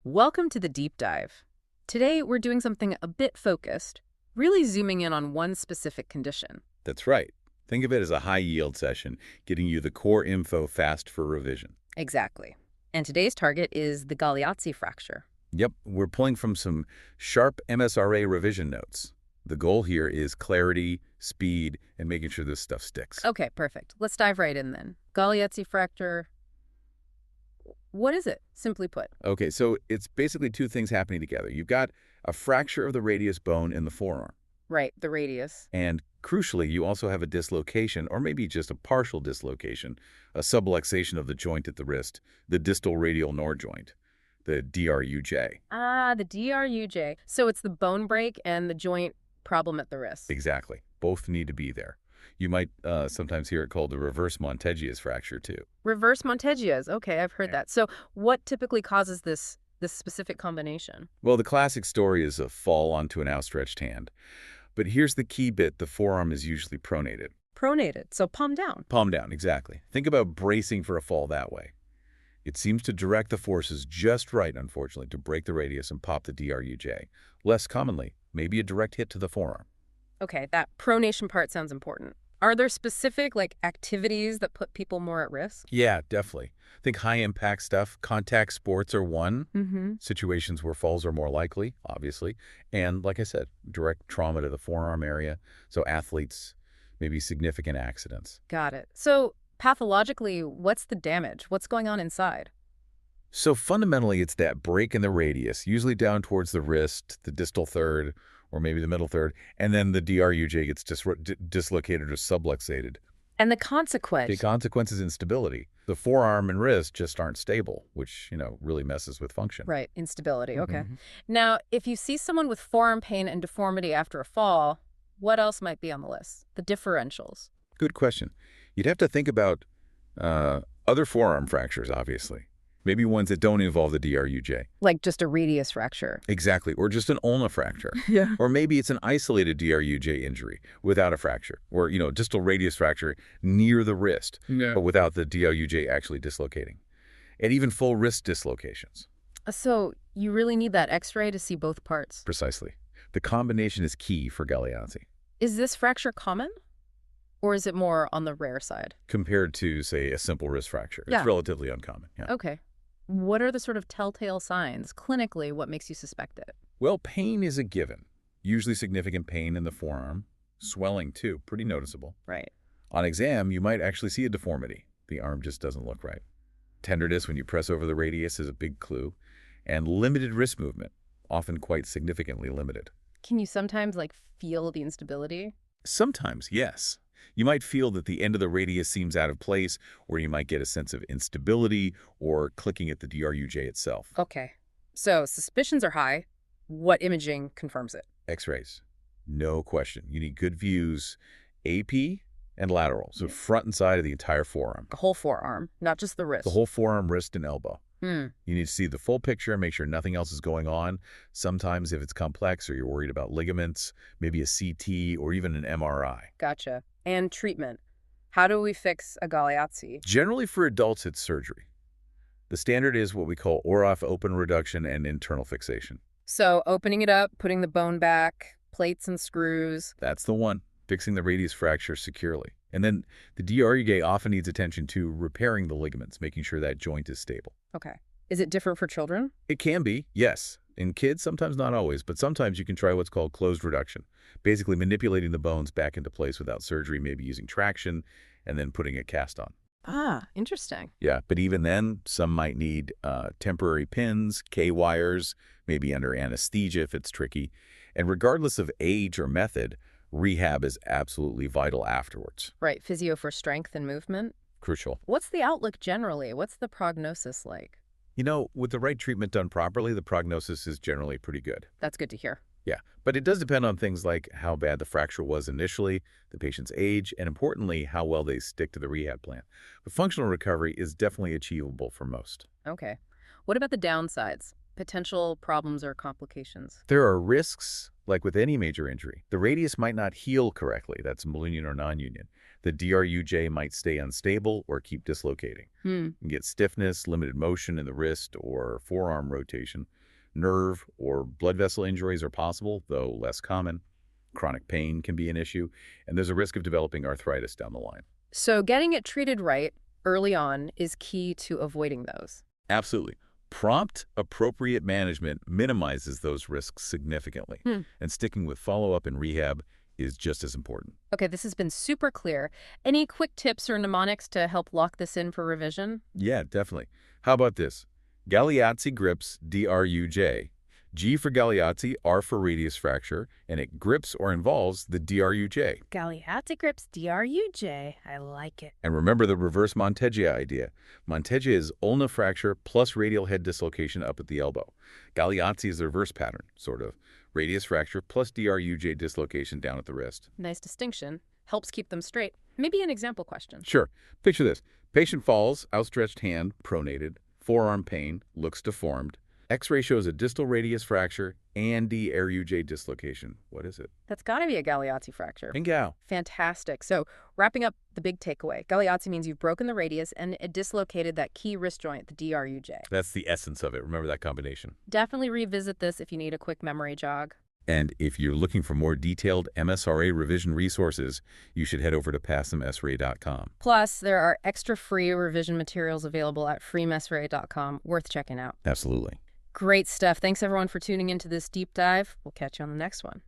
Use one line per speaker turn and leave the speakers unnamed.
Welcome to the deep dive. Today, we're doing something a bit focused, really zooming in on one specific condition.
That's right. Think of it as a high-yield session, getting you the core info fast for revision.
Exactly. And today's target is the Galeazzi fracture.
Yep, we're pulling from some sharp MSRA revision notes. The goal here is clarity, speed, and making sure this stuff sticks.
Okay, perfect. Let's dive right in then. Galeazzi fracture, what is it, simply put?
Okay, so it's basically two things happening together. You've got a fracture of the radius bone in the forearm.
Right, the radius.
And crucially, you also have a dislocation, or maybe just a partial dislocation, a subluxation of the joint at the wrist, the distal radial-ulnar joint, the DRUJ.
Ah, the DRUJ. So it's the bone break and the joint problem at the wrist.
Exactly. Both need to be there. You might sometimes hear it called the reverse Monteggia's fracture, too.
Reverse Monteggia's. Okay, I've heard that. So what typically causes this specific combination?
Well, the classic story is a fall onto an outstretched hand. But here's the key bit. The forearm is usually pronated.
Pronated, so palm down.
Palm down, exactly. Think about bracing for a fall that way. It seems to direct the forces just right, unfortunately, to break the radius and pop the DRUJ. Less commonly, maybe a direct hit to the forearm.
Okay, that pronation part sounds important. Are there specific, activities that put people more at risk?
Yeah, definitely. Think high-impact stuff. Contact sports are one. Situations where falls are more likely, obviously. And, like I said, direct trauma to the forearm area. So athletes, maybe significant accidents.
Got it. So pathologically, what's the damage? What's going on inside?
So fundamentally, it's that break in the radius, usually down towards the wrist, the distal third, or maybe the middle third, and then the DRUJ gets dislocated or subluxated.
And the consequence?
The consequence is instability. The forearm and wrist just aren't stable, which, really messes with function.
Right, instability, okay. Now, if you see someone with forearm pain and deformity after a fall, what else might be on the list? The differentials.
Good question. You'd have to think about other forearm fractures, obviously. Maybe ones that don't involve the DRUJ.
Like just a radius fracture.
Exactly, or just an ulna fracture.
Yeah.
Or maybe it's an isolated DRUJ injury without a fracture, or, distal radius fracture near the wrist, but without the DRUJ actually dislocating. And even full wrist dislocations.
So you really need that x-ray to see both parts?
Precisely. The combination is key for Galeazzi.
Is this fracture common? Or is it more on the rare side?
Compared to, say, a simple wrist fracture.
Yeah.
It's relatively uncommon. Yeah.
Okay. What are the sort of telltale signs? Clinically, what makes you suspect it?
Well, pain is a given. Usually significant pain in the forearm. Swelling, too. Pretty noticeable.
Right.
On exam, you might actually see a deformity. The arm just doesn't look right. Tenderness when you press over the radius is a big clue. And limited wrist movement, often quite significantly limited.
Can you sometimes, feel the instability?
Sometimes, yes. You might feel that the end of the radius seems out of place, or you might get a sense of instability or clicking at the DRUJ itself.
Okay. So suspicions are high. What imaging confirms it?
X-rays. No question. You need good views, AP and lateral, so front and side of the entire forearm.
The whole forearm, not just the wrist.
The whole forearm, wrist, and elbow.
Hmm.
You need to see the full picture and make sure nothing else is going on. Sometimes if it's complex or you're worried about ligaments, maybe a CT or even an MRI.
Gotcha. And treatment. How do we fix a Galeazzi?
Generally for adults, it's surgery. The standard is what we call OROF open reduction and internal fixation.
So opening it up, putting the bone back, plates and screws.
That's the one, fixing the radius fracture securely. And then the DRUJ often needs attention to repairing the ligaments, making sure that joint is stable.
Okay. Is it different for children?
It can be, yes. In kids, sometimes not always, but sometimes you can try what's called closed reduction, basically manipulating the bones back into place without surgery, maybe using traction, and then putting a cast on.
Ah, interesting.
Yeah, but even then, some might need temporary pins, K-wires, maybe under anesthesia if it's tricky. And regardless of age or method, rehab is absolutely vital afterwards.
Right, physio for strength and movement.
Crucial.
What's the outlook generally? What's the prognosis like?
With the right treatment done properly, the prognosis is generally pretty good.
That's good to hear.
Yeah, but it does depend on things like how bad the fracture was initially, the patient's age, and importantly, how well they stick to the rehab plan. But functional recovery is definitely achievable for most.
Okay. What about the downsides? Potential problems or complications?
There are risks, like with any major injury. The radius might not heal correctly. That's malignant or non-union. The DRUJ might stay unstable or keep dislocating. You can get stiffness, limited motion in the wrist or forearm rotation. Nerve or blood vessel injuries are possible, though less common. Chronic pain can be an issue, and there's a risk of developing arthritis down the line.
So getting it treated right early on is key to avoiding those.
Absolutely. Prompt, appropriate management minimizes those risks significantly, and sticking with follow-up and rehab is just as important.
Okay, this has been super clear. Any quick tips or mnemonics to help lock this in for revision?
Yeah, definitely. How about this? Galeazzi grips DRUJ. G for Galeazzi, R for radius fracture, and it grips or involves the DRUJ.
Galeazzi grips DRUJ. I like it.
And remember the reverse Monteggia idea. Monteggia is ulna fracture plus radial head dislocation up at the elbow. Galeazzi is the reverse pattern, sort of. Radius fracture plus DRUJ dislocation down at the wrist.
Nice distinction. Helps keep them straight. Maybe an example question.
Sure. Picture this. Patient falls, outstretched hand, pronated, forearm pain, looks deformed. X-ray shows a distal radius fracture and DRUJ dislocation. What is it?
That's got to be a Galeazzi fracture.
Bingo.
Fantastic. So wrapping up the big takeaway, Galeazzi means you've broken the radius and it dislocated that key wrist joint, the DRUJ.
That's the essence of it. Remember that combination.
Definitely revisit this if you need a quick memory jog.
And if you're looking for more detailed MSRA revision resources, you should head over to passthemsra.com.
Plus, there are extra free revision materials available at freemsra.com, worth checking out.
Absolutely.
Great stuff. Thanks, everyone, for tuning into this deep dive. We'll catch you on the next one.